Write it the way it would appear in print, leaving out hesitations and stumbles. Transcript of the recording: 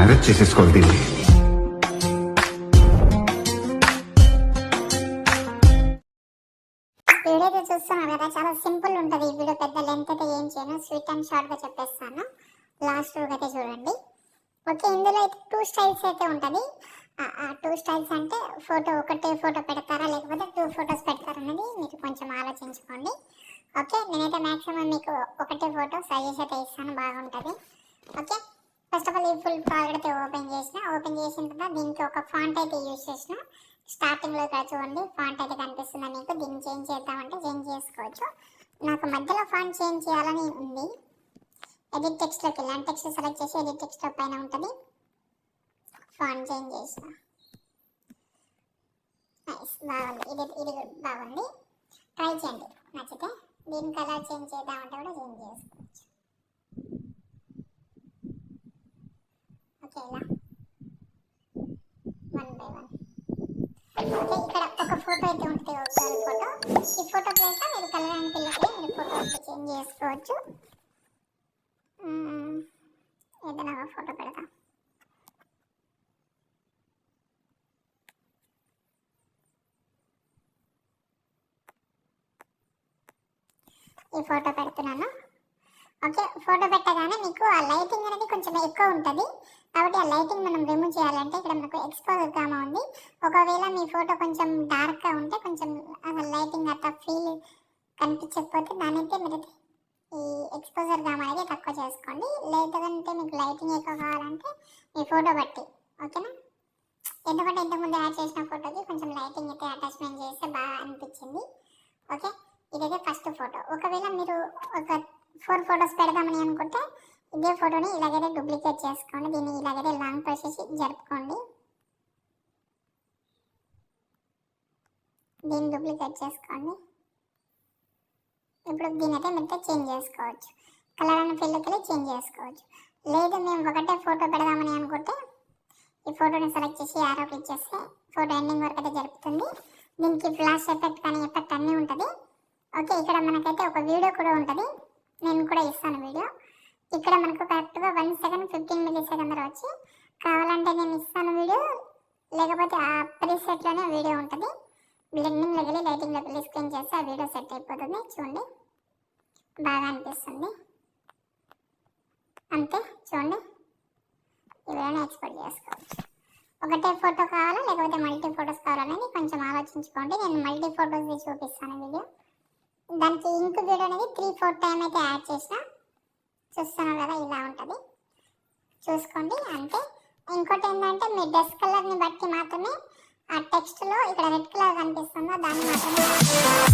Marriage చేసేసుకోవాలి దీన్ని. Video అయితే చూస్తున్నారు కదా, చాలా సింపుల్ ఉంటుంది ఈ వీడియో. పెద్ద లెంత్ అయితే ఏం చేయను, స్వీట్ అండ్ షార్ట్గా చెప్పేస్తాను. లాస్ట్ వరకు అయితే చూడండి. ఓకే, ఇందులో అయితే 2 స్టైల్స్ అయితే ఉంటుంది. ఆ 2 స్టైల్స్ అంటే ఒకటే ఫోటో పెడతారా లేకపోతే 2 ఫొటోస్ పెడతారా అనేది మీరు కొంచెం ఆలోచించుకోండి. ఓకే, నేనైతే మ్యాక్సిమం మీకు ఒకటే ఫోటో సజెస్ట్ అయితే ఇస్తాను, బాగుంటుంది. ఓకే, ఫస్ట్ ఆఫ్ ఆల్ ఈ ఫుల్ ప్రాజెక్ట్ అయితే ఓపెన్ చేసిన తర్వాత దీనికి ఒక ఫాంట్ అయితే యూజ్ చేసిన. స్టార్టింగ్లో ఇక్కడ చూడండి ఫాంట్ అయితే కనిపిస్తుంది మీకు. దీన్ని చేంజ్ చేద్దామంటే చేంజ్ చేసుకోవచ్చు. నాకు మధ్యలో ఫాంట్ చేంజ్ చేయాలని ఉంది. ఎడిట్ టెక్స్ట్లోకి వెళ్ళాను, టెక్స్ట్ సెలెక్ట్ చేసి ఎడిట్ టెక్స్ట్ పైన ఉంటుంది, ఫాంట్ చేంజ్ చేసిన. నైస్, బాగుంది. ఇది బాగుంది, ట్రై చేయండి. నచ్చితే దీని కలర్ చేంజ్ చేద్దామంటే కూడా చేంజ్ చేసుకోవచ్చు. ఓకే, ఇలా 1 by 1. ఓకే, ఇక్కడ ఒక ఫోటో అయితే ఉంటుంది, ఒక ఫోటో. ఈ ఫోటో ప్లేస్లో మీరు కలర్ అండ్ పిల్లకి మీరు ఫోటో చేంజ్ చేసుకోవచ్చు. ఏదైనా ఒక ఫోటో పెడతాం. ఈ ఫోటో పెడుతున్నాను. ఓకే, ఫోటో పెట్టగానే మీకు ఆ లైటింగ్ అనేది కొంచెం ఎక్కువ ఉంటుంది, కాబట్టి ఆ లైటింగ్ మనం రిమూవ్ చేయాలంటే ఇక్కడ మనకు ఎక్స్పోజర్ గామా ఉంది. ఒకవేళ మీ ఫోటో కొంచెం డార్క్గా ఉంటే కొంచెం అసలు లైటింగ్ అట్లా ఫీల్ కనిపించకపోతే దానైతే మీరు ఈ ఎక్స్పోజర్ గామా అనేది తక్కువ చేసుకోండి. లేదంటే మీకు లైటింగ్ ఎక్కువ కావాలంటే మీ ఫోటో బట్టి. ఓకేనా, ఎందుకంటే ఇంతకుముందు యాడ్ చేసిన ఫోటోకి కొంచెం లైటింగ్ అయితే అటాచ్మెంట్ చేస్తే బాగా అనిపించింది. ఓకే, ఇదైతే ఫస్ట్ ఫోటో. ఒకవేళ మీరు ఒక 4 ఫొటోస్ పెడదామని అనుకుంటే ఇదే ఫోటోని ఇలాగైతే డూప్లికేట్ చేసుకోండి. దీన్ని ఇలాగైతే లాంగ్ ప్రాసెస్ జరుపుకోండి. దీన్ని డూప్లికేట్ చేసుకోండి. ఇప్పుడు దీని అయితే మీరు చేంజ్ చేసుకోవచ్చు, కలర్ అండ్ ఫిల్కి చేంజ్ చేసుకోవచ్చు. లేదు మేము ఒకటే ఫోటో పెడదామని అనుకుంటే ఈ ఫోటోని సెలెక్ట్ చేసి యారో క్లిక్ చేస్తే ఫోటో ఎండింగ్ వరకు అయితే జరుపుతుంది. దీనికి ఫ్లాష్ ఎఫెక్ట్ కానీ ఎఫెక్ట్ అన్నీ ఉంటుంది. ఓకే, ఇక్కడ మనకైతే ఒక వీడియో కూడా ఉంటుంది, నేను కూడా ఇస్తాను వీడియో. ఇక్కడ మనకు కరెక్ట్గా 1 సెకండ్ 15 మిల్లీ సెకండ్ వచ్చి, కావాలంటే నేను ఇస్తాను వీడియో, లేకపోతే ఆ ప్రీసెట్లోనే వీడియో ఉంటుంది. బ్లెండింగ్లోకి వెళ్ళి లైటింగ్లోకి వెళ్ళి స్క్రీన్ చేస్తే ఆ వీడియో సెట్ అయిపోతుంది. చూడండి, బాగా అనిపిస్తుంది. అంతే, చూడండి ఈ వీడియోని ఎక్స్పోర్ట్ చేసుకోవచ్చు. ఒకటే ఫోటో కావాలా లేకపోతే మల్టీ ఫొటోస్ కావాలనేది కొంచెం ఆలోచించుకోండి. నేను మల్టీ ఫొటోస్ చూపిస్తాను వీడియో. దానికి ఇంక్ వీడియో అనేది 3-4 టైం అయితే యాడ్ చేసిన. చూస్తున్నారు కదా, ఇలా ఉంటుంది, చూసుకోండి. అంతే. ఇంకోటి ఏంటంటే మీ డ్రెస్ కలర్ని బట్టి మాత్రమే ఆ టెక్స్ట్లో ఇక్కడ రెడ్ కలర్ కనిపిస్తుందో దాన్ని మాత్రమే